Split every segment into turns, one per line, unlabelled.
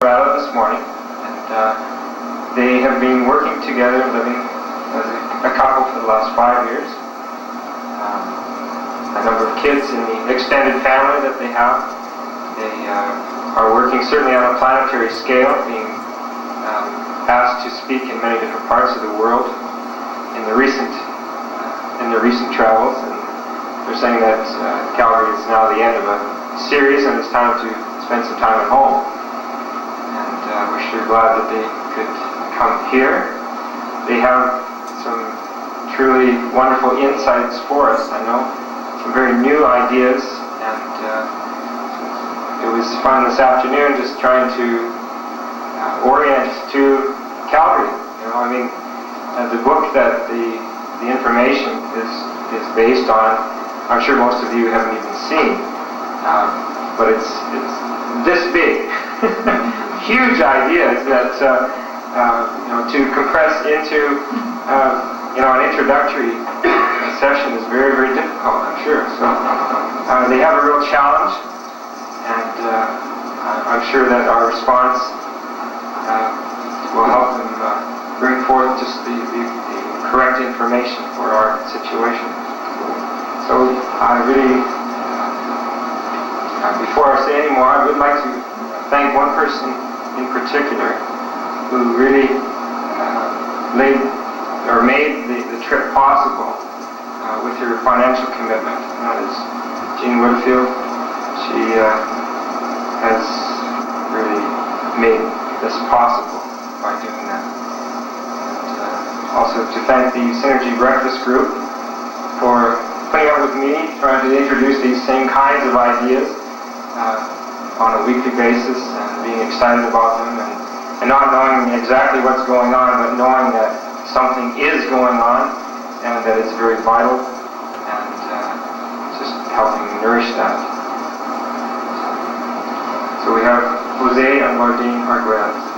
Alberta this morning, and they have been working together, living as a couple for the last 5 years. A number of kids in the extended family that they have. They are working certainly on a planetary scale, being asked to speak in many different parts of the world in their recent travels. And they're saying that Calgary is now the end of a series, and it's time to spend some time at home. We're sure glad that they could come here. They have some truly wonderful insights for us, I know, some very new ideas, and it was fun this afternoon just trying to orient to Calgary. You know, I mean, the book that the information is based on, I'm sure most of you haven't even seen, but it's this big. Huge ideas that to compress into an introductory session is very, very difficult, I'm sure. So they have a real challenge, and I'm sure that our response will help them bring forth just the correct information for our situation. So I really, before I say any more, I would like to thank one person in particular who really made the trip possible with her financial commitment. That is Jean Woodfield. She has really made this possible by doing that. And also to thank the Synergy Breakfast Group for putting up with me, trying to introduce these same kinds of ideas on a weekly basis, and being excited about them, and not knowing exactly what's going on, but knowing that something is going on, and that it's very vital, and just helping nourish that. So we have Jose and Lloydine Arguelles.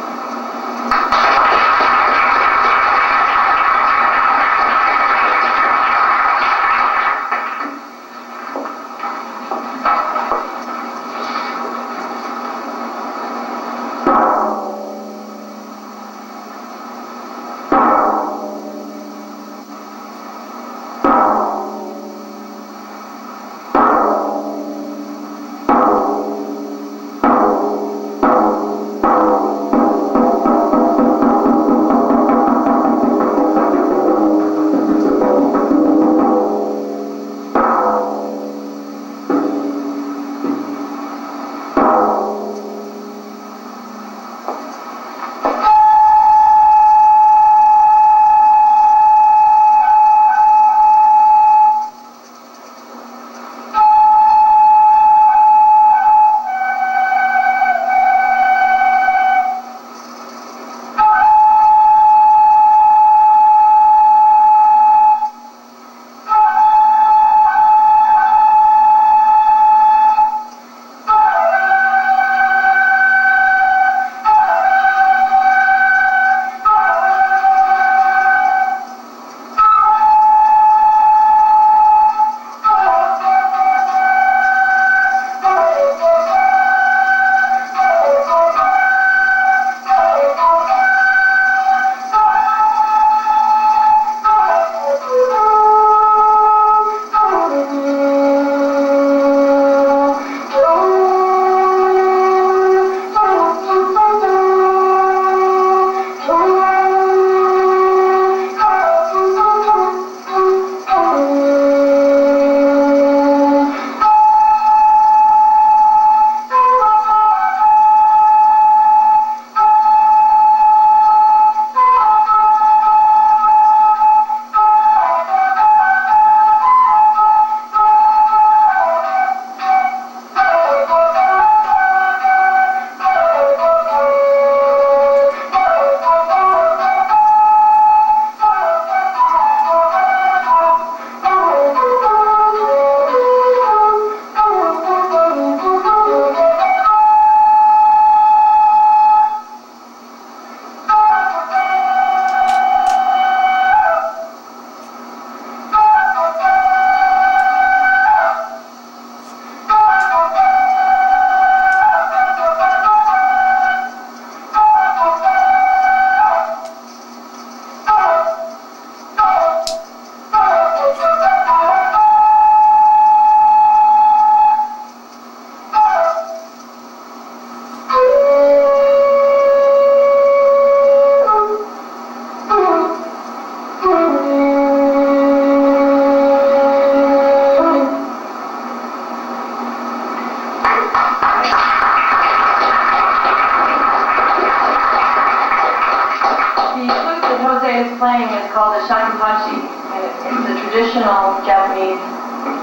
is playing is called the shakuhachi, and it's a traditional Japanese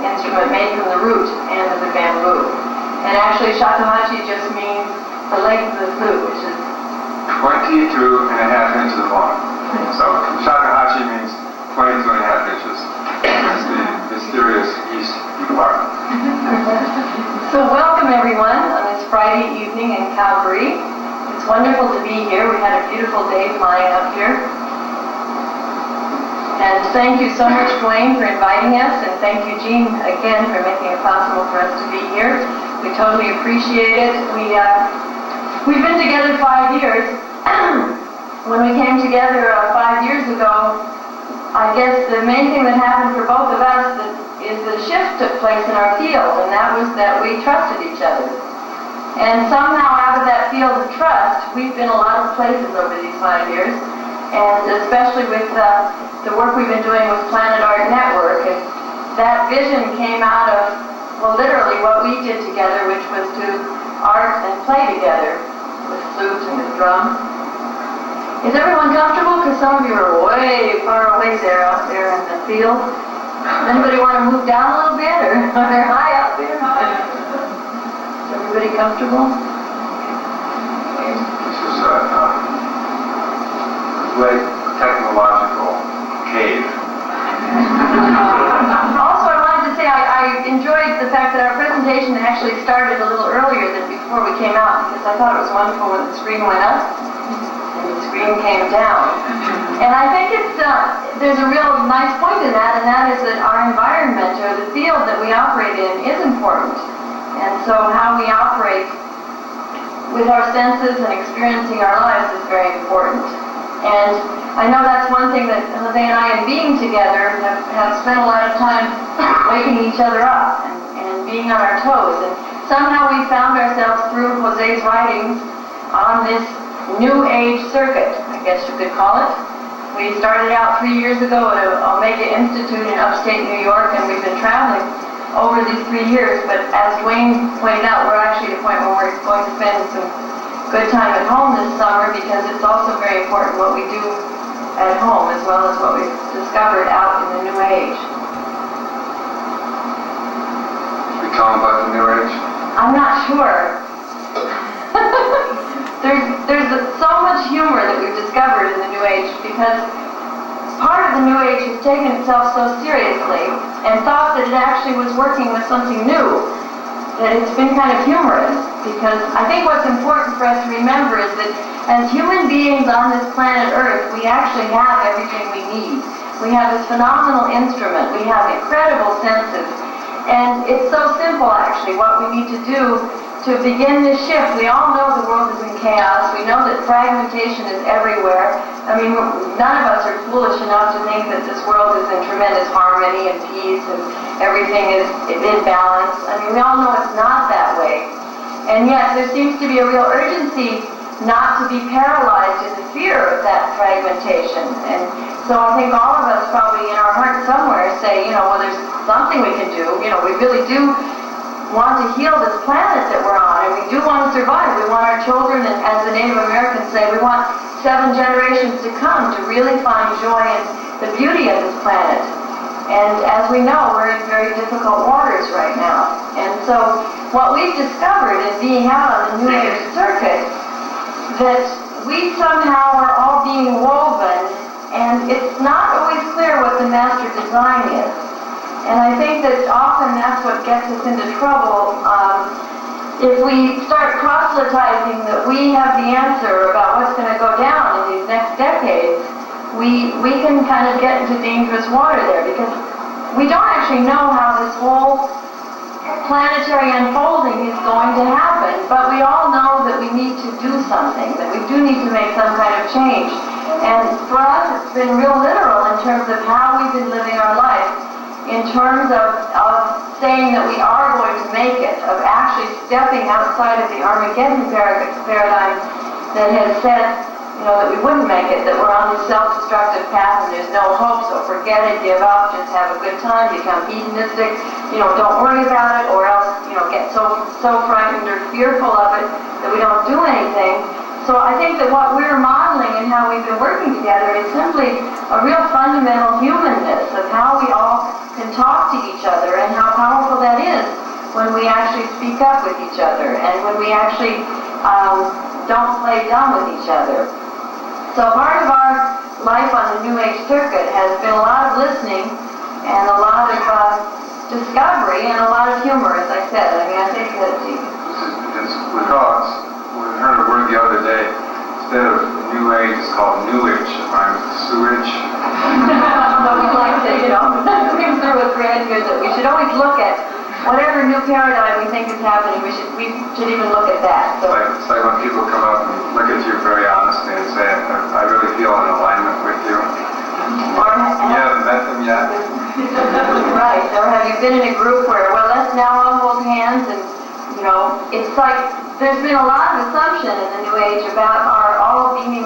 instrument made from the root and of the bamboo. And actually, shakuhachi just means the length of the flute, which is
22.5 inches long. So shakuhachi means 22.5 inches. That's the mysterious East department.
So welcome everyone on this Friday evening in Calgary. It's wonderful to be here. We had a beautiful day flying up here. And thank you so much, Dwayne, for inviting us, and thank you, Jean, again, for making it possible for us to be here. We totally appreciate it. We've been together 5 years. When we came together 5 years ago, I guess the main thing that happened for both of us is the shift took place in our field, and that was that we trusted each other. And somehow out of that field of trust, we've been a lot of places over these 5 years, and especially with the work we've been doing with Planet Art Network, and that vision came out of, well, literally what we did together, which was to art and play together with flute and with drum. Is everyone comfortable? Because some of you are way far away there, out there in the field. Does anybody want to move down a little bit, or they're high up there? Is everybody comfortable?
This is a great technological cave.
Also, I wanted to say I enjoyed the fact that our presentation actually started a little earlier than before we came out, because I thought it was wonderful when the screen went up and the screen came down. And I think there's a real nice point in that, and that is that our environment, or the field that we operate in, is important. And so how we operate with our senses and experiencing our lives is very important. And I know that's one thing that Jose and I, in being together, have spent a lot of time waking each other up and being on our toes. And somehow we found ourselves through Jose's writings on this New Age circuit, I guess you could call it. We started out 3 years ago at Omega Institute in upstate New York, and we've been traveling over these 3 years. But as Dwayne pointed out, we're actually at a point where we're going to spend some good time at home this summer, because it's also very important what we do at home as well as what we've discovered out in the New Age.
Should we tell them about the New Age?
I'm not sure. There's so much humor that we've discovered in the New Age, because part of the New Age has taken itself so seriously and thought that it actually was working with something new, that it's been kind of humorous. Because I think what's important for us to remember is that as human beings on this planet Earth, we actually have everything we need. We have this phenomenal instrument. We have incredible senses. And it's so simple, actually, what we need to do to begin this shift. We all know the world is in chaos. We know that fragmentation is everywhere. I mean, none of us are foolish enough to think that this world is in tremendous harmony and peace and everything is in balance. I mean, we all know it's not that way. And yet, there seems to be a real urgency not to be paralyzed in the fear of that fragmentation. And so I think all of us probably in our heart somewhere say, well, there's something we can do. We really do want to heal this planet that we're on, and we do want to survive. We want our children, and as the Native Americans say, we want 7 generations to come to really find joy in the beauty of this planet. And as we know, we're in very difficult waters right now. And so what we've discovered in being out on the New Age circuit, that we somehow are all being woven, and it's not always clear what the master design is. And I think that often that's what gets us into trouble. If we start proselytizing that we have the answer about what's going to go down in these next decades, we can kind of get into dangerous water there, because we don't actually know how this whole planetary unfolding is going to happen, but we all know that we need to do something, that we do need to make some kind of change. And for us, it's been real literal in terms of how we've been living our life, in terms of saying that we are going to make it, of actually stepping outside of the Armageddon paradigm that has said, that we wouldn't make it, that we're on this self-destructive path and there's no hope, so forget it, give up, just have a good time, become hedonistic, don't worry about it, or else, get so frightened or fearful of it that we don't do anything. So I think that what we're modeling and how we've been working together is simply a real fundamental humanness of how we all can talk to each other and how powerful that is when we actually speak up with each other and when we actually don't play dumb with each other. So part of our life on the New Age circuit has been a lot of listening and a lot of discovery and a lot of humor, as I said. I mean, I think that we
heard a word the other day. Instead of New Age, it's called New Age. It rhymes with sewage.
So we like to, think through with Bragg here that we should always look at whatever new paradigm we think is happening. We should even look at that. So
it's like when people come up and look at you very honestly and say, I really feel in alignment with you. You haven't met them yet.
Right. Or have you been in a group where, well, let's now all hold hands and, it's like there's been a lot of assumption in the New Age about our all being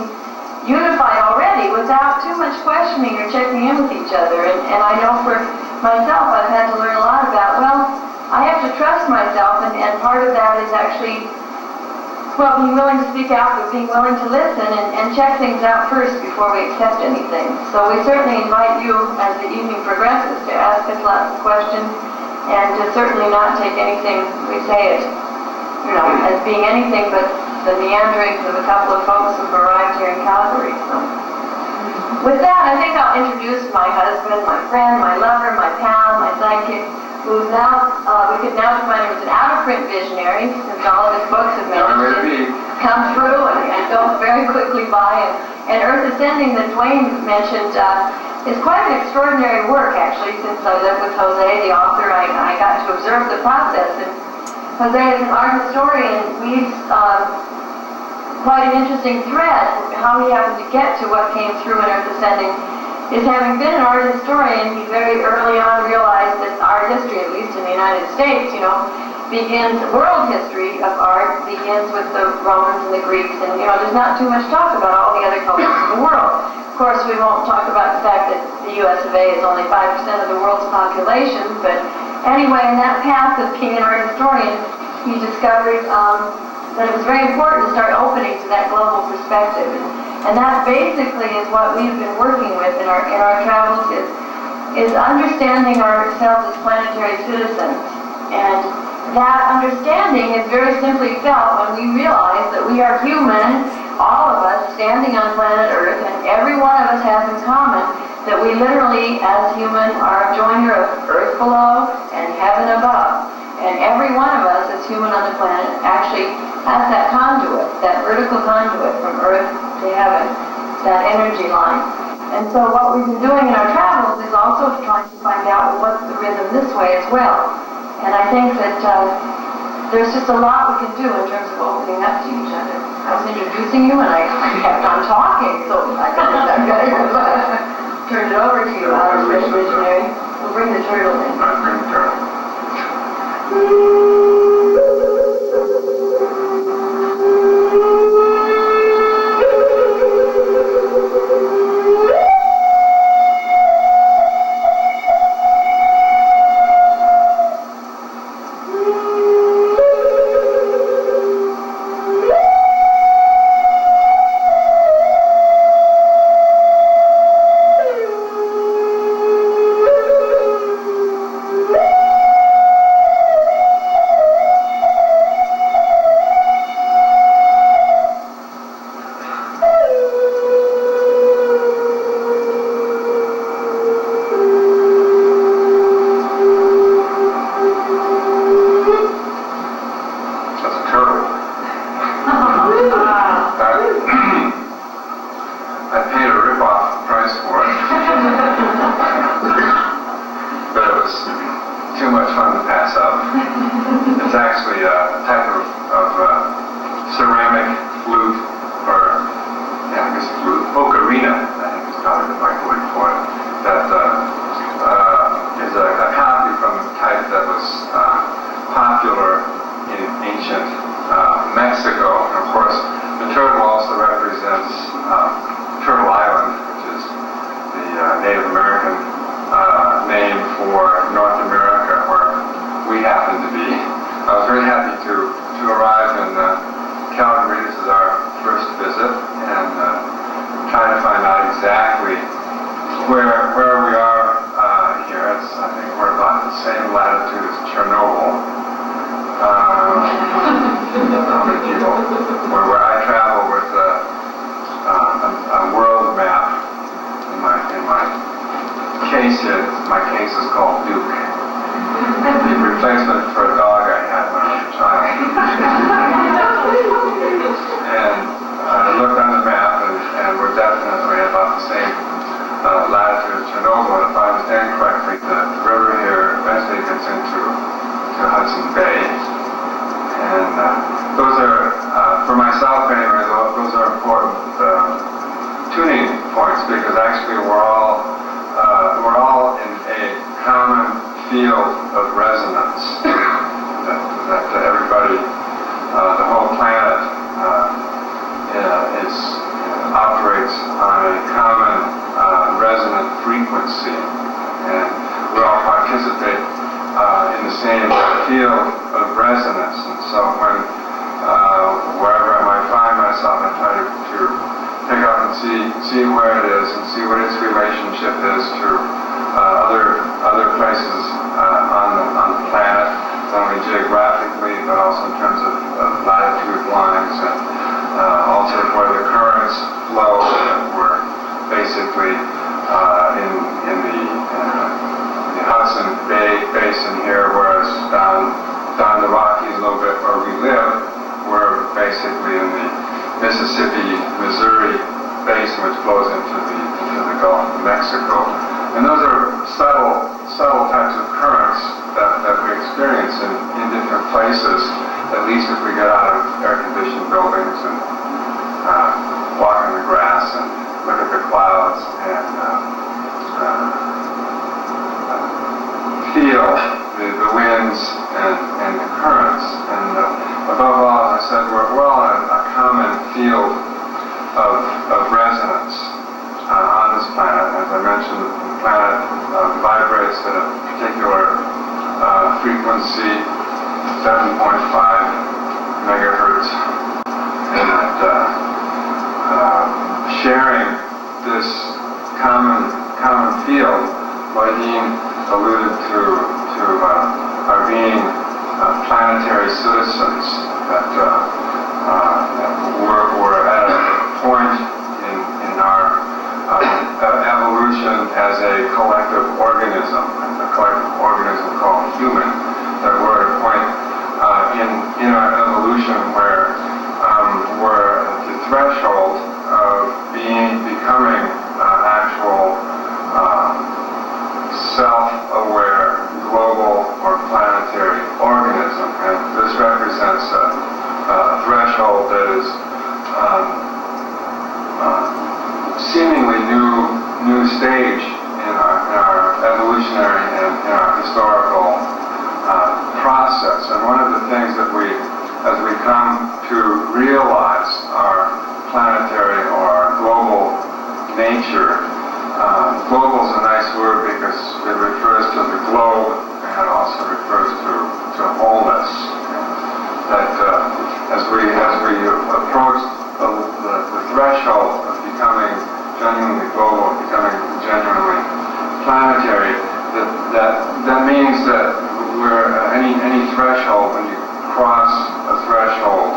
unified already without too much questioning or checking in with each other. And I know for myself I've had to learn a lot about, well, I have to trust myself, and part of that is actually, well, being willing to speak out, but being willing to listen and check things out first before we accept anything. So we certainly invite you, as the evening progresses, to ask us lots of questions and to certainly not take anything we say as, as being anything but the meanderings of a couple of folks who've arrived here in Calgary. So with that, I think I'll introduce my husband, my friend, my lover, my pal, my sidekick, who's now, we could now define him as an out-of-print visionary, since all of his books have managed to come through and go very quickly by. And Earth Ascending that Dwayne mentioned is quite an extraordinary work, actually, since I lived with Jose, the author. I got to observe the process. And Jose is an art historian, weaves quite an interesting thread. How he happened to get to what came through in Earth Ascending is, having been an art historian, he very early on realized that art history, at least in the United States, begins, world history of art begins with the Romans and the Greeks, and there's not too much talk about all the other cultures of the world. Of course, we won't talk about the fact that the US of A is only 5% of the world's population, but anyway, in that path of being an art historian, he discovered that it was very important to start opening to that global perspective. And that basically is what we've been working with in our travels, is understanding ourselves as planetary citizens. And that understanding is very simply felt when we realize that we are human, all of us standing on planet Earth, and every one of us has in common that we literally, as human, are a joiner of earth below and heaven above. And every one of us, as human on the planet, actually has that conduit, that vertical conduit from earth to heaven, that energy line. And so what we've been doing in our travels is also trying to find out what's the rhythm this way as well. And I think that there's just a lot we can do in terms of opening up to each other. I was introducing you and I kept on talking, so I gotta turn it over to you, out-of-print visionary. We'll bring the turtle in.
I'll bring the turtle. Calgary. This is our first exactly where we are here. I think we're about the same latitude as Chernobyl. How many people? Where I travel with a world map in my case here. My case is called Duke. The replacement for a dog I had when I was a child. And I looked on the map, and we're definitely about the same latitude as Chernobyl. And if I understand correctly, the river here eventually gets into Hudson Bay. And those are, for myself anyway, those are important tuning points, because actually we're all in a common field of resonance that everybody, the whole planet operates on a common resonant frequency, and we all participate in the same field of resonance. And so when wherever I might find myself, I try to pick up and see where it is and see what its relationship is to other places on the planet, not only geographically but also in terms of latitude lines, and also where the currents flow. We're basically in the Hudson Bay basin here, whereas down the Rockies a little bit where we live, we're basically in the Mississippi, Missouri basin, which flows into the Gulf of Mexico. And those are subtle types of currents that we experience in different places, at least if we get out of air-conditioned buildings and walk in the grass and look at the clouds and feel the winds and the currents. And above all, as I said, we're all in a common field of resonance on this planet. As I mentioned, the planet vibrates at a particular frequency, 7.5 megahertz, and sharing this common field, Lloydine alluded to our being planetary citizens, that we're at a point in our evolution as a collective organism called human, that we're at a point in our evolution where we're at the threshold of becoming actual self-aware global or planetary organism. And this represents a threshold that is seemingly new stage in our evolutionary and in our historical process. And one of the things that as we come to realize our planetary or our global nature, global is a nice word because it refers to the globe and it also refers to wholeness. That as we approach the threshold of becoming genuinely global, becoming genuinely planetary, that means that we're any threshold, when you cross a threshold,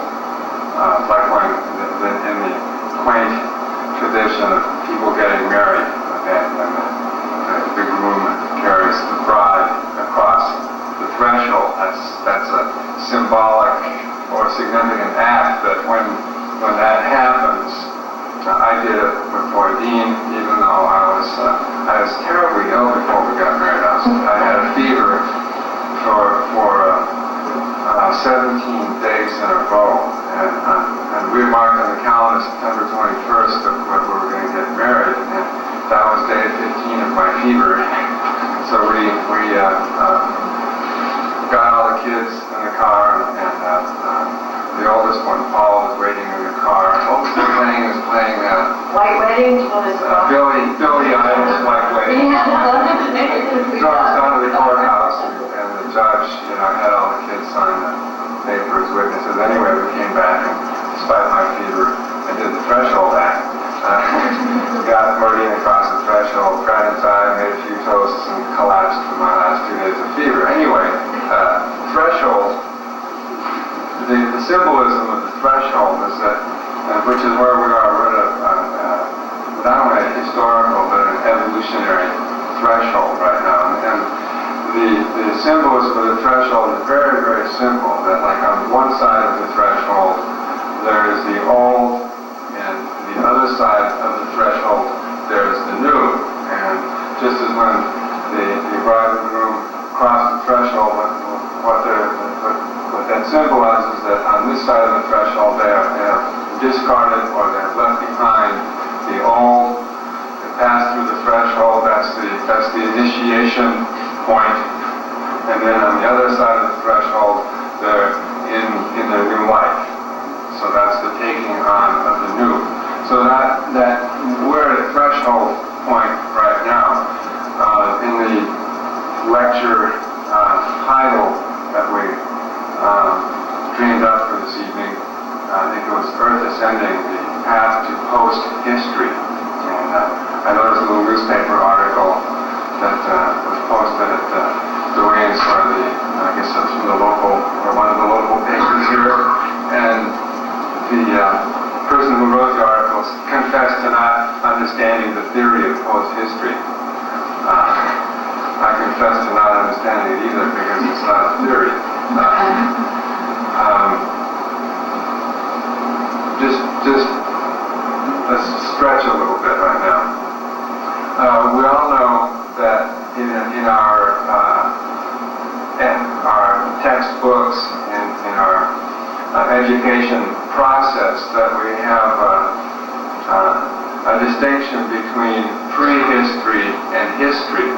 like when in the quaint tradition of people getting married, and the groom carries the bride across the threshold. That's a symbolic or significant act that when that happens, I did it with Lloydine, even though I was terribly ill before we got married. I had a fever for 17 days in a row, and we marked on the calendar September 21st that we were going to get married, and that was day 15 of my fever. So we got all the kids in the car, and the oldest one, Paul, was waiting in the car. What was he playing? He was playing
White Wedding?
Billy Idol's White Wedding. So I was down to the courthouse, and the judge, had all the kids sign the paper as witnesses. Anyway, we came back, and despite my fever, I did the threshold act. Got Morty symbolism of the threshold is that, which is where we are, we're at not only a historical but an evolutionary threshold right now. And the symbolism of the threshold is very, very simple. That like on one side of the threshold there is the old, and the other side of the threshold there is the new. And just as when the bride and groom cross the threshold, what that symbolizes is that on this side of the threshold they have discarded or they have left behind the old, they pass through the threshold, that's the initiation point, and then on the other side of the threshold they're in their new life. So that's the taking on of the new. So that we're at a threshold point right now. In the lecture title that we dreamed up for this evening, I think it was Earth Ascending, the Path to Post-History. And I noticed a little newspaper article that was posted at Duane's, I guess that's from the local, or one of the local papers here. And the person who wrote the articles confessed to not understanding the theory of post-history. I confess to not understanding it either because it's not a theory. Just let's stretch a little bit right now. We all know that in our textbooks and in our education process that we have a distinction between prehistory and history.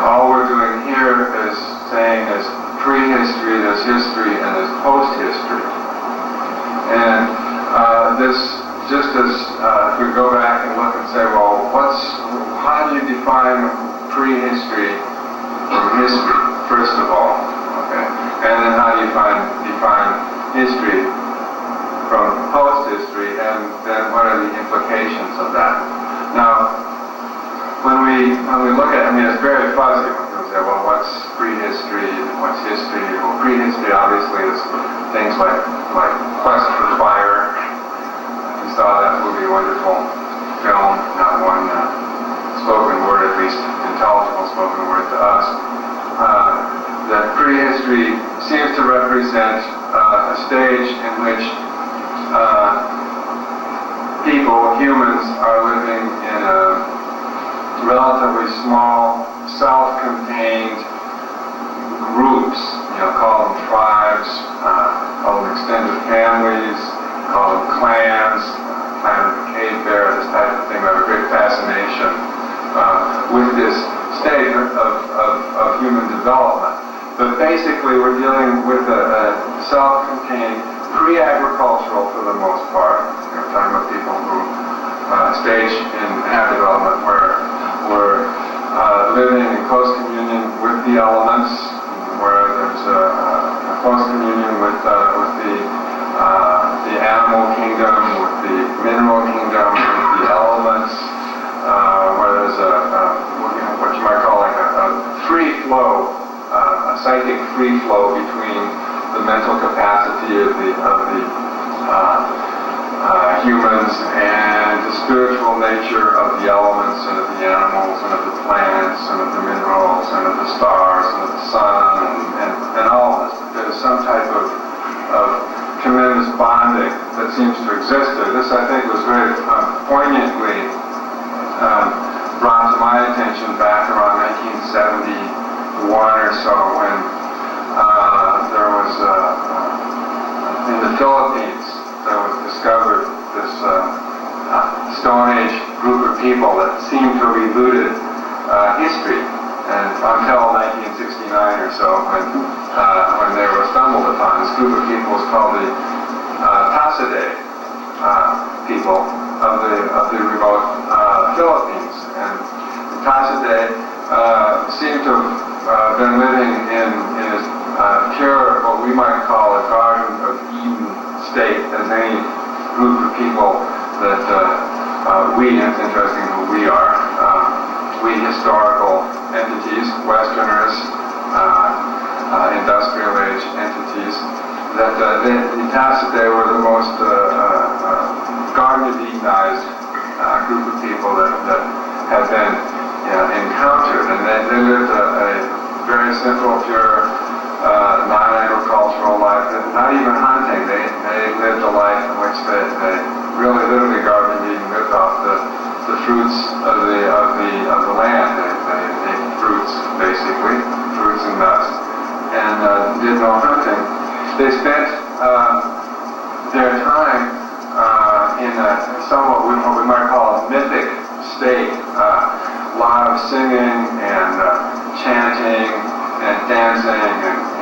All we're doing here is saying there's prehistory, there's history, and there's post-history. And this, just as if we go back and look and say, well, how do you define prehistory from history, first of all? Okay. And then how do you define history from post-history, and then what are the implications of that? Now, when we look at, it's very fuzzy when people say, well, what's prehistory and what's history? Well, prehistory obviously is things like Quest for Fire. We saw that movie, wonderful film, not one spoken word, at least intelligible spoken word to us. That prehistory seems to represent a stage in which humans are living in a relatively small, self-contained groups, call them tribes, call them extended families, call them clans, Clan of the Cave Bear, this type of thing. We have a great fascination with this stage of human development. But basically we're dealing with a self-contained, pre-agricultural for the most part. We're talking about people who stage in have development where we're living in close communion with the elements, where there's a close communion with the animal kingdom, with the mineral kingdom, with the elements, where there's what you might call like a free flow, a psychic free flow between the mental capacity of the humans and the spiritual nature of the elements and of the animals and of the plants and of the minerals and of the stars and of the sun and all of this. There's some type of tremendous bonding that seems to exist there. This, I think, was very poignantly brought to my attention back around 1971 or so when there was in the Philippines there was discovered this Stone Age group of people that seemed to have eluded history, and until 1969 or so when they were stumbled upon. This group of people was called the Tassidae people of the remote Philippines, and the Tassidae seem to have been living in a pure, what we might call a Garden of Eden state, as any group of people that it's interesting who we are, we historical entities, Westerners, industrial age entities, that the Tacidae were the most Garden-Edenized group of people that had been encountered, and they lived a very simple, pure, non-agricultural life, not even hunting. They lived a life in which they really literally Garden-Eden, lived off the fruits of the land. They ate fruits, basically, fruits and nuts, and did no hunting. They spent their time in a somewhat what we might call a mythic state. A lot of singing and chanting and dancing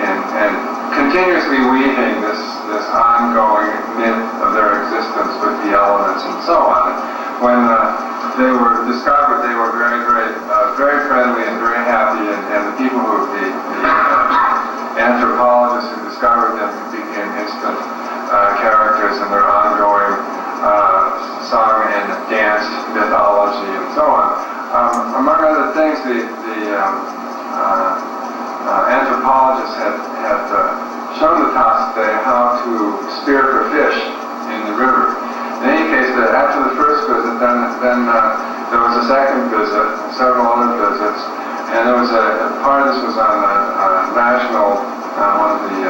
and continuously weaving this ongoing myth of their existence with the elements and so on. When they were discovered, they were very friendly and very happy, and the people the anthropologists who discovered them became instant characters in their ongoing song and dance mythology and so on. Among other things, the anthropologists had shown the Tacidae how to spear for fish in the river. In any case, after the first visit, then there was a second visit, several other visits, and there was part of this was on national, one of the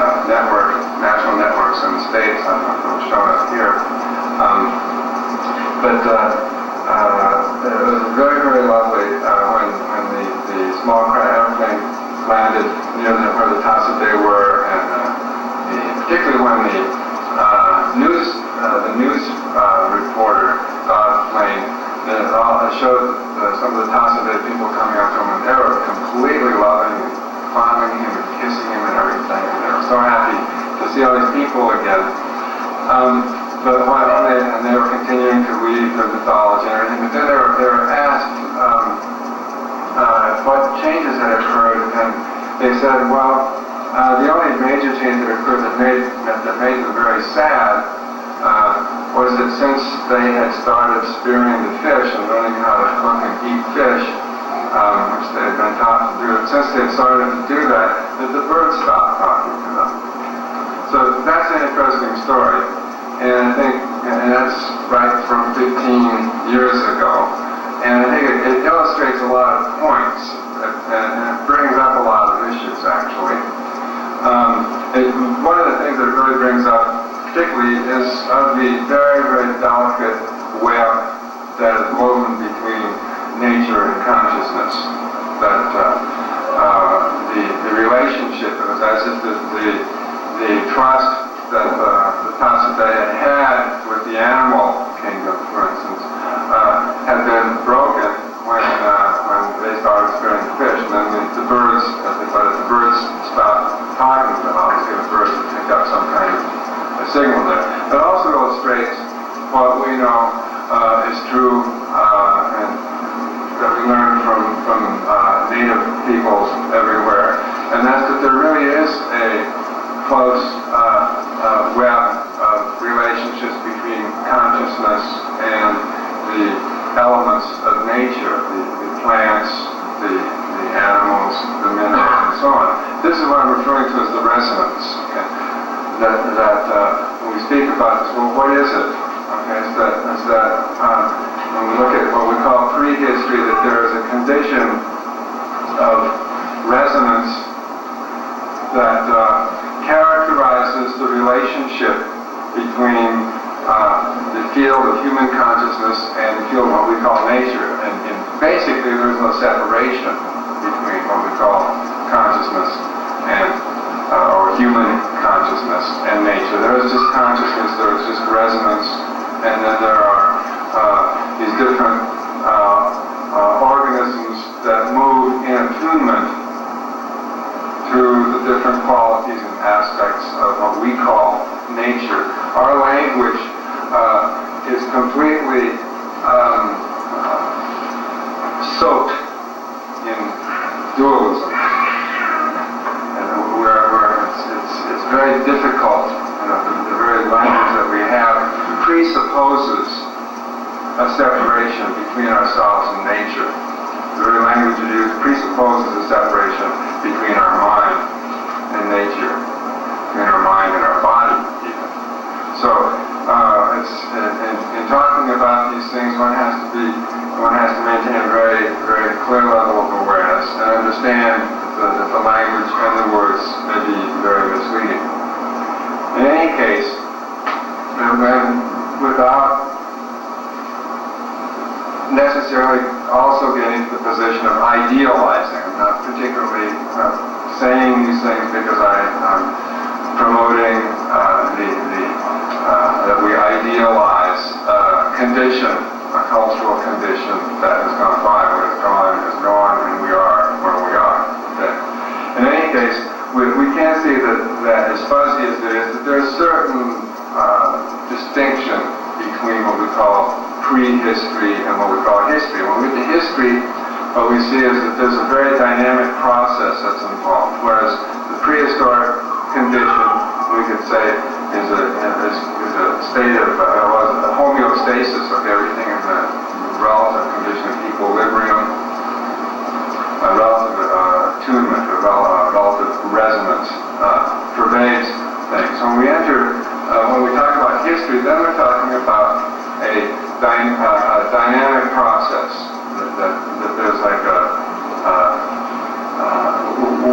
national networks in the States. I don't know if it was shown up here. But it was very lovely when the small airplane landed near where the Tacidae were, and particularly when the news reporter saw the plane, it showed some of the Tacidae people coming up to him, and they were completely loving and fondling him and kissing him and everything, and they were so happy to see all these people again. But they were continuing to weave their mythology and everything, but then they were asked what changes had occurred, and they said, well, the only major change that occurred that made them very sad was that since they had started spearing the fish and learning how to cook and eat fish, which they had been taught to do, since they had started to do that the birds stopped talking to them. So that's an interesting story. And I think, and that's right from 15 years ago, and I think it illustrates a lot of points, and it brings up a lot of issues, actually. One of the things that it really brings up, particularly, is of the very delicate web that is woven between nature and consciousness, that the relationship, it was as if the trust that the Tacidae had with the animal kingdom, for instance, had been broken when they started spearing fish, and then the birds, but if the birds stopped talking to them, obviously the birds would pick up some kind of a signal there. It also illustrates what we know is true and that we learn from native peoples everywhere, and that's that there really is a close web of relationships between consciousness and the elements of nature, the plants, the animals, the minerals, and so on. This is what I'm referring to as the resonance. Okay? That when we speak about this, well, what is it? Okay, it's that when we look at what we call prehistory, that there is a condition of resonance that characterizes the relationship between the field of human consciousness and the field of what we call nature. And basically, there's no separation between what we call consciousness and or human consciousness and nature. There is just consciousness, there is just resonance, and then there are these different organisms that move in attunement through the different qualities and aspects of what we call nature. Our language is completely soaked in dualism, and it's very difficult. The very language that we have presupposes a separation between ourselves and nature. The very language we use presupposes a separation between our mind and in nature, in our mind and our body even. So in talking about these things, one has to maintain a very, very clear level of awareness and understand that the language and the words may be very misleading. In any case, without necessarily also getting to the position of idealizing. I'm not particularly saying these things because I'm promoting that we idealize a condition, a cultural condition that has gone by. What has gone is gone, and we are where we are. Okay. In any case, we can see that as fuzzy as it is, that there's certain distinction between what we call prehistory and what we call history. When we get to history, what we see is that there's a very dynamic process that's involved, whereas the prehistoric condition, we could say, is a state of a homeostasis of everything in the relative condition of equilibrium, a relative attunement, a relative resonance pervades things. When we talk about history, then we're talking about a dynamic process. That there's like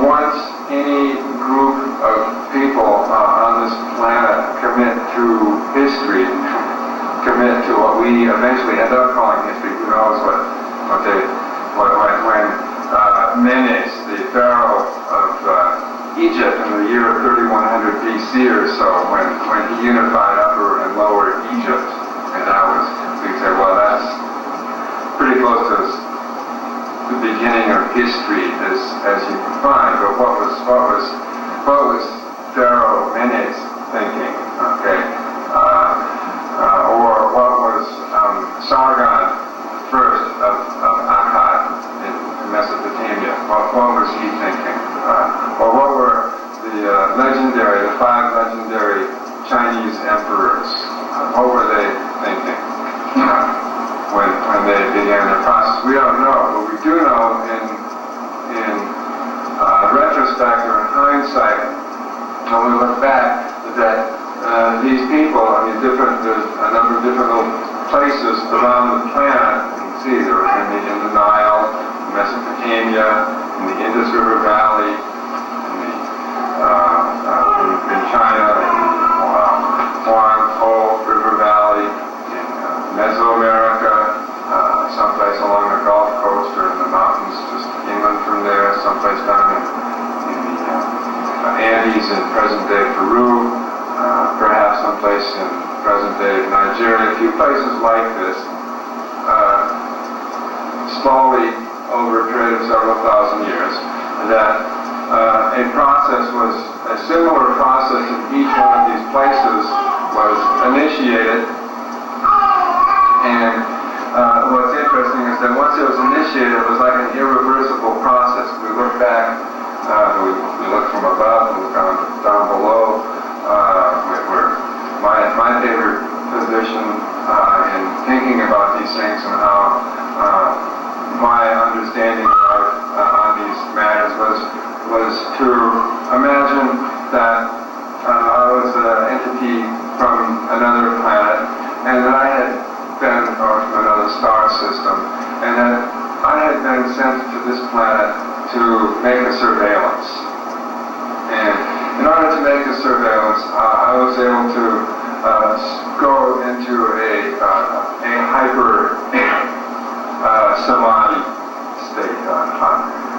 once any group of people on this planet commit to history, commit to what we eventually end up calling history. Who knows when Menes, the pharaoh of Egypt in the year 3100 BC or so, when he unified Upper and Lower Egypt, and that was, we could say, well, that's pretty close to the beginning of history as you can find. But what was Pharaoh Menes thinking? Okay, or what was Sargon I of Akkad in Mesopotamia? What was he thinking? Or what were the five legendary Chinese emperors? What were they thinking when they began their process? We don't know, but we do know in retrospect or in hindsight, when we look back, that these people, there's a number of different little places around the planet. You can see there was in the Nile, Mesopotamia, in the Indus River Valley, in China, Huanghe River Valley, in Mesoamerica, someplace along the Gulf Coast or in the mountains just inland from there, someplace down in the Andes in present-day Peru, perhaps someplace in present-day Nigeria, a few places like this, slowly over a period of several thousand years, that a similar process in each one of these places was initiated. And what's interesting is that once it was initiated, it was like an irreversible process. We look back, we look from above, we look down below. My favorite position in thinking about these things and how my understanding on these matters was to imagine that I was an entity from another planet, and that I had been, or from another star system, and that I had been sent to this planet to make a surveillance. And in order to make a surveillance, I was able to go into a hyper samadhi state,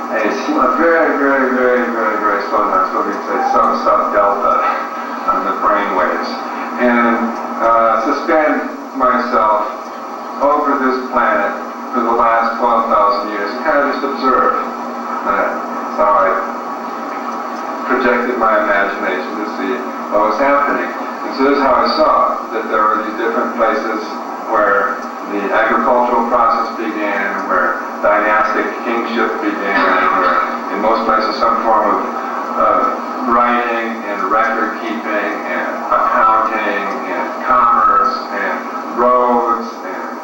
a very, very, very, very, very slow, that's what we'd say, sub-delta on the brain waves, and suspend myself over this planet for the last 12,000 years and kind of just observe. That's how I projected my imagination to see what was happening. And so this is how I saw that there were these different places where the agricultural process began, where dynastic kingship began, where in most places some form of writing and record keeping and accounting and commerce and roads and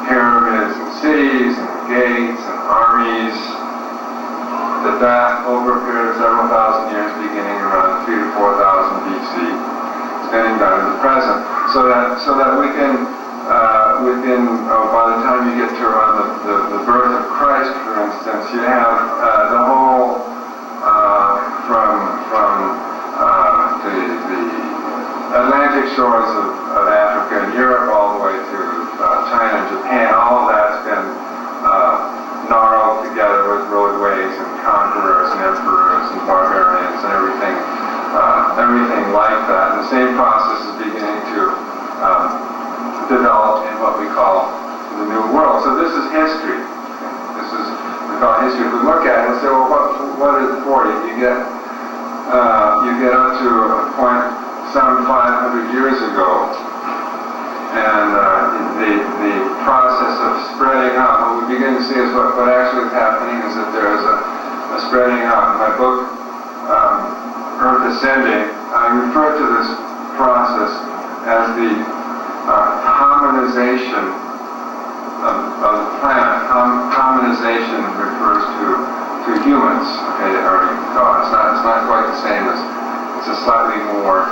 pyramids and cities and gates and armies, that over a period of several done in the present, so that we can, by the time you get to around the birth of Christ, for instance, you have the whole from the Atlantic shores of Africa and Europe all the way to China and Japan. All of that's been gnarled together with roadways and conquerors and emperors and barbarians and everything like that. And the same process is beginning to develop in what we call the New World. So this is history. This is we call history. If we look at it and say, well, what is it for? You get up to a point some 500 years ago, and the process of spreading out. What we begin to see is what actually is happening is that there is a spreading out. In my book, Earth Ascending, I refer to this process as the harmonization of the planet. Harmonization refers to humans, okay, or God. It's not quite the same as, it's a slightly more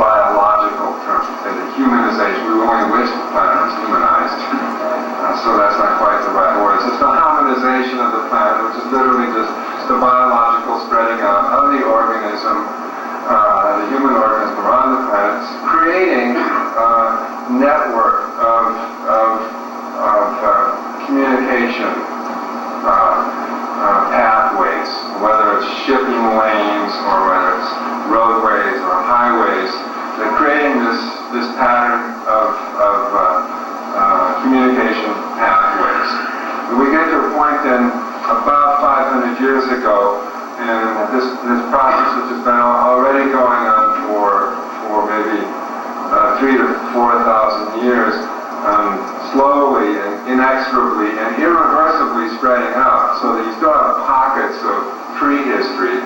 biological term. The humanization, we only wish the planet was humanized, so that's not quite the right word. It's the harmonization of the planet, which is literally just the biological spreading out of the organism, the human organism around the planet, creating a network of communication pathways, whether it's shipping lanes or whether it's roadways or highways. They're creating this pattern of communication pathways. And we get to a point then about 500 years ago, and this process, which has been already going on for maybe 3,000 to 4,000 years, slowly and inexorably and irreversibly spreading out, so that you still have pockets of prehistory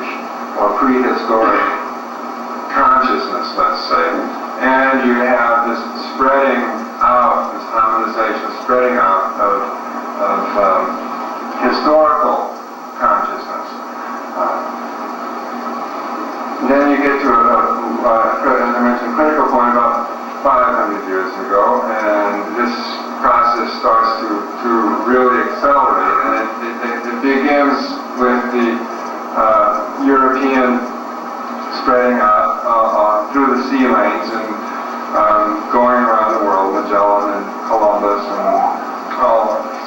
or prehistoric consciousness, let's say, and you have this spreading out, this harmonization, spreading out of historical consciousness. Then you get to as I mentioned, critical point about 500 years ago, and this process starts to really accelerate, and it begins with the European spreading out through the sea lanes and going around the world, Magellan and Columbus and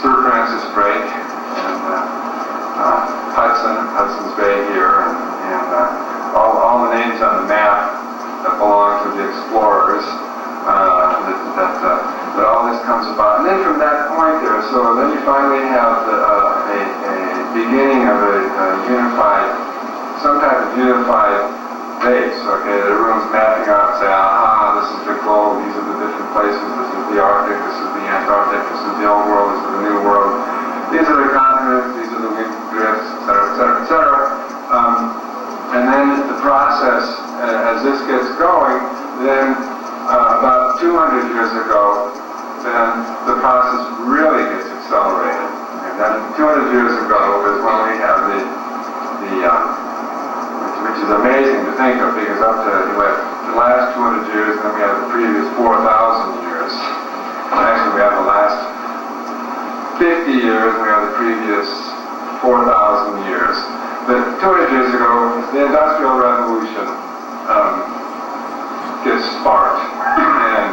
Sir Francis Drake and Hudson's Bay here, and all the names on the map that belong to the explorers, that all this comes about. And then from that point there, so then you finally have a beginning of a unified, some type of unified base, okay, that everyone's mapping out and say, aha, this is the globe, these are the different places, this is the Arctic, this is the Antarctic, this is the old world, this is the new world, these are the continents, these are the wind drifts, etc., etc., etc. And then the process, as this gets going, then about 200 years ago, then the process really gets accelerated. And then 200 years ago is when we have which is amazing to think of, because up to the last 200 years, then we have the previous 4,000 years. And actually we have the last 50 years, and we have the previous 4,000 years. But 200 years ago, the Industrial Revolution gets sparked, and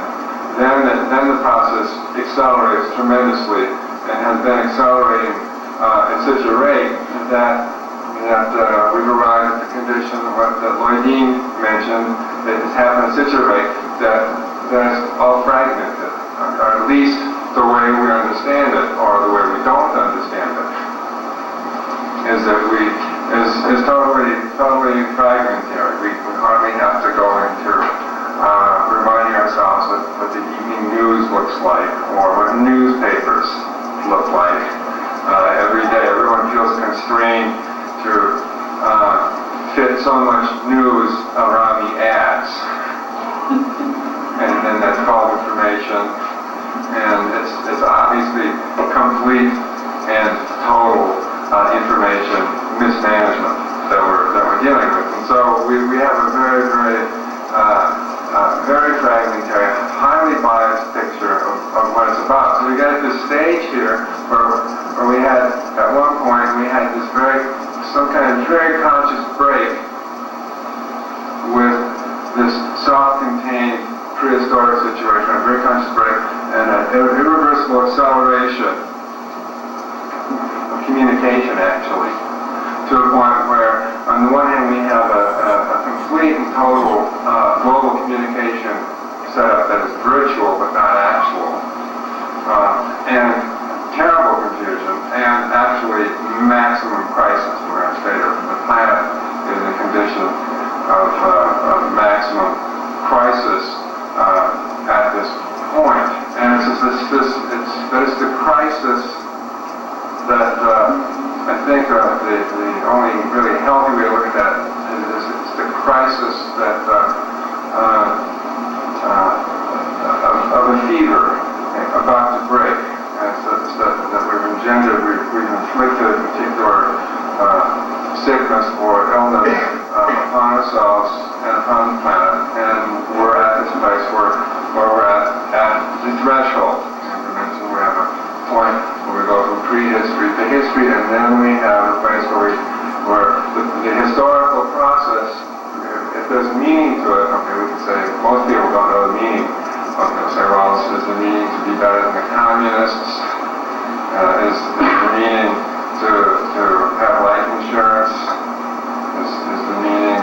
then the process accelerates tremendously, and has been accelerating at such a rate that we've arrived at the condition that Lloydine mentioned, that it's happened at such a rate that it's all fragmented, or at least the way we understand it, or the way we don't understand it, is that is totally fragmentary. We hardly have to go into reminding ourselves what the evening news looks like, or what newspapers look like. Every day, everyone feels constrained to fit so much news around the ads, and then that's called information, and it's obviously complete and total information mismanagement that we're dealing with, and so we have a very, very very fragmentary, highly biased picture of what it's about. So we got this stage here where we had, at one point, we had this some kind of very conscious break with this self-contained prehistoric situation, a very conscious break, and an irreversible acceleration of communication, actually, to a point where, on the one hand, we have a complete and total global communication setup that is virtual but not actual, and terrible confusion, and actually maximum crisis. We're in a state of the planet is in a condition of maximum crisis at this point, and it's the crisis that I think the only really healthy way to look at that is it's the crisis that of a fever about to break. It's that we've engendered, we've inflicted a particular sickness or illness upon ourselves and upon the planet, and we're at this place where we're at the threshold. As we mentioned, we have a point where we go from prehistory to history, and then we have a place where the historical process, if there's meaning to it, okay, we can say, most people don't know the meaning. Okay, they'll say, well, is the meaning to be better than the communists? Is the meaning to have life insurance? Is the meaning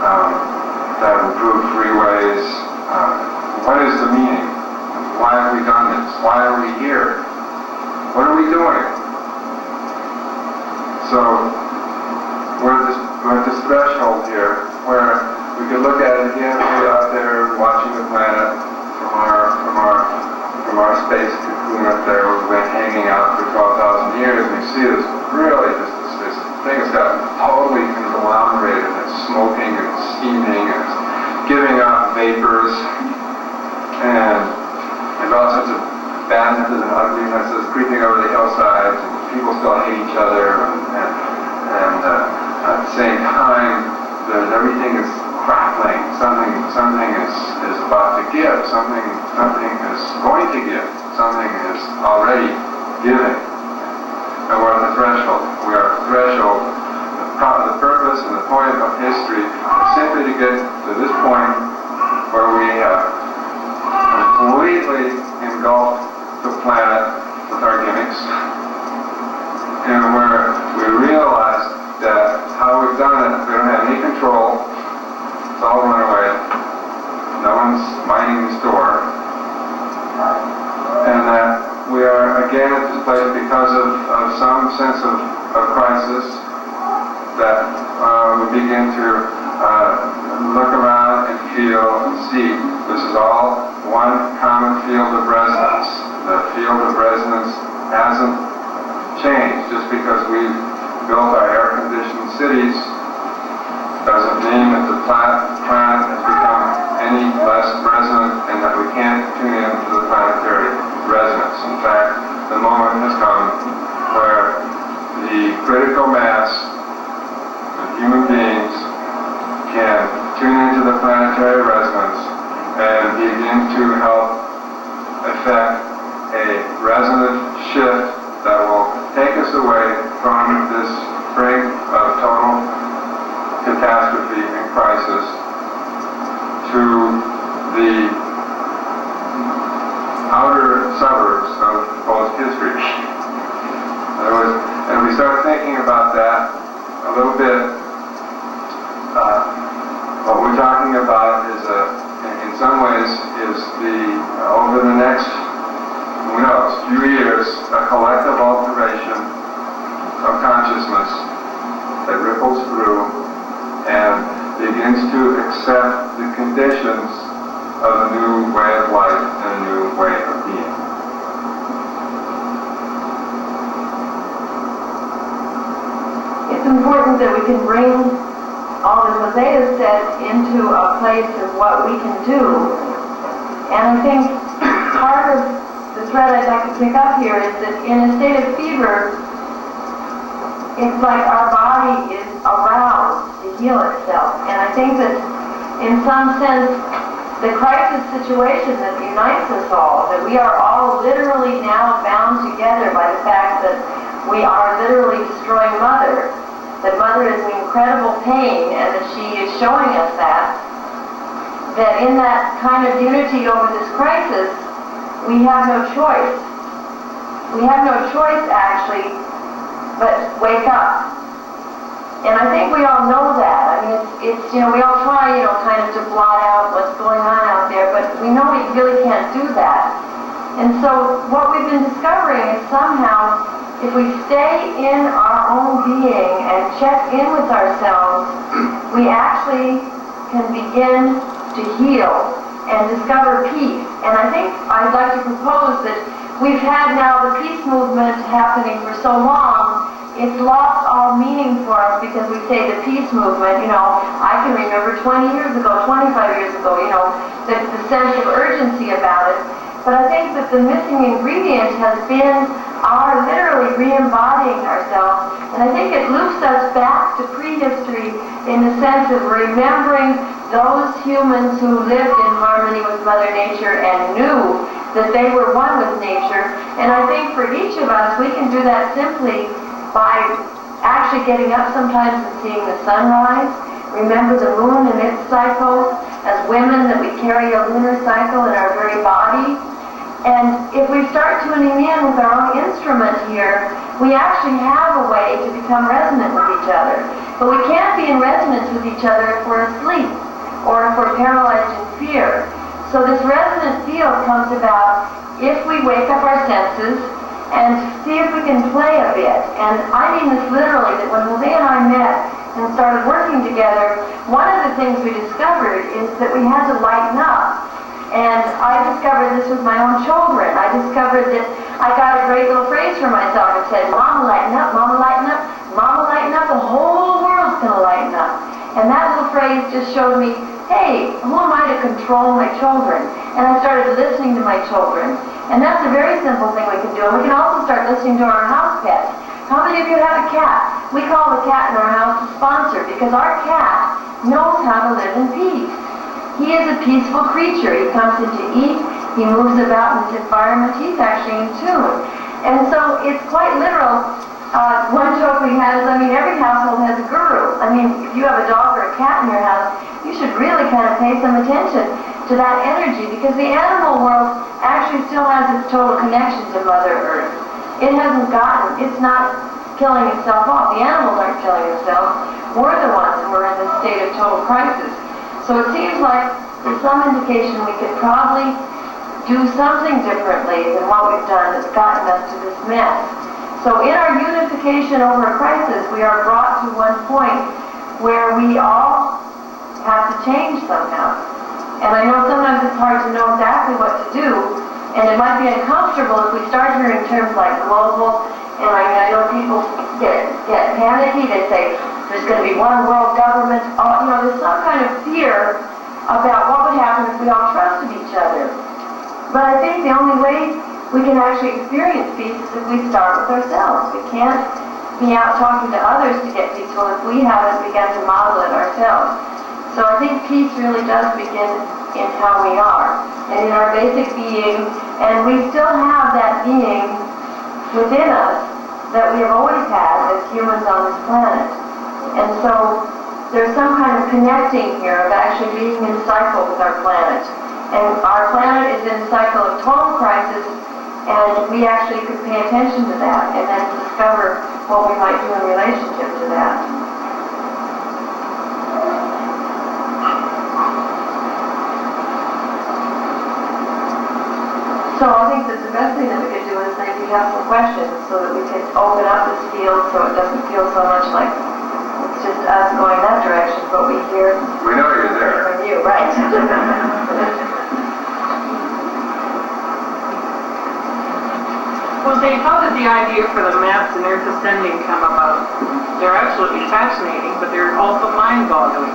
to have improved freeways? What is the meaning? Why have we done this? Why are we here? What are we doing? So we're at this threshold here where we could look at it again, we're out there watching the planet from our space cocoon up there. We've been hanging out for 12,000 years, and you see this really this thing has gotten totally conglomerated, and it's smoking and it's steaming and it's giving out vapors, and there's all sorts of badnesses and ugliness creeping over the hillsides, and people still hate each other, and at the same time, everything is crackling. Something is about to give. Something is going to give. Something is already giving. And we're at the threshold. We are at the threshold. The purpose and the point of history is simply to get to this point where we have completely engulfed the planet with our gimmicks, and where we realize that how we've done it, we don't have any control. It's all run away. No one's minding the store. And that we are again at this place because of some sense of crisis, that we begin to look around and feel and see this is all one common field of resonance. The field of resonance hasn't changed. Just because we've built our air-conditioned cities doesn't mean that the planet has become any less resonant, and that we can't tune in to the planetary resonance. In fact, the moment has come where the critical mass of human beings can tune into the planetary resonance and begin to help affect a resonant shift that will take us away from this brink of total catastrophe and crisis to the outer suburbs of post-history. And we start thinking about that a little bit. What we're talking about is, in some ways, is over the next, who knows, few years, a collective alteration of consciousness that ripples through and begins to accept the conditions of a new way of life and a new way of being.
It's important that we can bring all that Jose has said into a place of what we can do. And I think part of the thread I'd like to pick up here is that in a state of fever, it's like our body is aroused to heal itself. And I think that in some sense, the crisis situation that unites us all, that we are all literally now bound together by the fact that we are literally destroying Mother, that Mother is in incredible pain, and that she is showing us that in that kind of unity over this crisis, we have no choice. We have no choice, actually, but wake up. And I think we all know that. I mean, it's we all try, kind of to blot out what's going on out there, but we know we really can't do that. And so what we've been discovering is somehow, if we stay in our own being and check in with ourselves, we actually can begin to heal and discover peace. And I think I'd like to propose that we've had now the peace movement happening for so long, it's lost all meaning for us because we say the peace movement, I can remember 20 years ago, 25 years ago, the sense of urgency about it. But I think that the missing ingredient has been our literally re-embodying ourselves. And I think it loops us back to prehistory in the sense of remembering those humans who lived in harmony with Mother Nature and knew that they were one with nature. And I think for each of us, we can do that simply by actually getting up sometimes and seeing the sunrise. Remember the moon and its cycle. As women, that we carry a lunar cycle in our very body. And if we start tuning in with our own instrument here, we actually have a way to become resonant with each other. But we can't be in resonance with each other if we're asleep or if we're paralyzed in fear. So this resonant field comes about if we wake up our senses and see if we can play a bit. And I mean this literally, that when Jose and I met and started working together, one of the things we discovered is that we had to lighten up. And I discovered this with my own children. I discovered that I got a great little phrase for myself. It said, Mama, lighten up, Mama, lighten up, Mama, lighten up, the whole world's going to lighten up. And that little phrase just showed me, hey, who am I to control my children? And I started listening to my children. And that's a very simple thing we can do. And we can also start listening to our house pets. How many of you have a cat? We call the cat in our house a sponsor because our cat knows how to live in peace. He is a peaceful creature. He comes in to eat. He moves about in his environment. He's actually in tune. And so it's quite literal. One joke we had is, every household has a guru. If you have a dog or a cat in your house, you should really kind of pay some attention to that energy because the animal world actually still has its total connection to Mother Earth. It hasn't it's not killing itself off. The animals aren't killing themselves. We're the ones who are in this state of total crisis. So it seems like there's some indication we could probably do something differently than what we've done that's gotten us to this mess. So in our unification over a crisis, we are brought to one point where we all have to change somehow. And I know sometimes it's hard to know exactly what to do, and it might be uncomfortable if we start hearing terms like global, and I know people get panicky. They say, there's going to be one world government. There's some kind of fear about what would happen if we all trusted each other. But I think the only way we can actually experience peace is if we start with ourselves. We can't be out talking to others to get peaceful if we haven't begun to model it ourselves. So I think peace really does begin in how we are and in our basic being. And we still have that being within us that we have always had as humans on this planet. And so there's some kind of connecting here of actually being in cycle with our planet. And our planet is in a cycle of total crisis, and we actually could pay attention to that and then discover what we might do in relationship to that. So I think that the best thing that we could do is maybe have some questions so that we could open up this field so it doesn't feel so much like it's just us going that direction, but we hear.
We know you're there.
From you, right?
Well, Dave, how did the idea for the maps and Earth Ascending come about? They're absolutely fascinating, but they're also mind-boggling.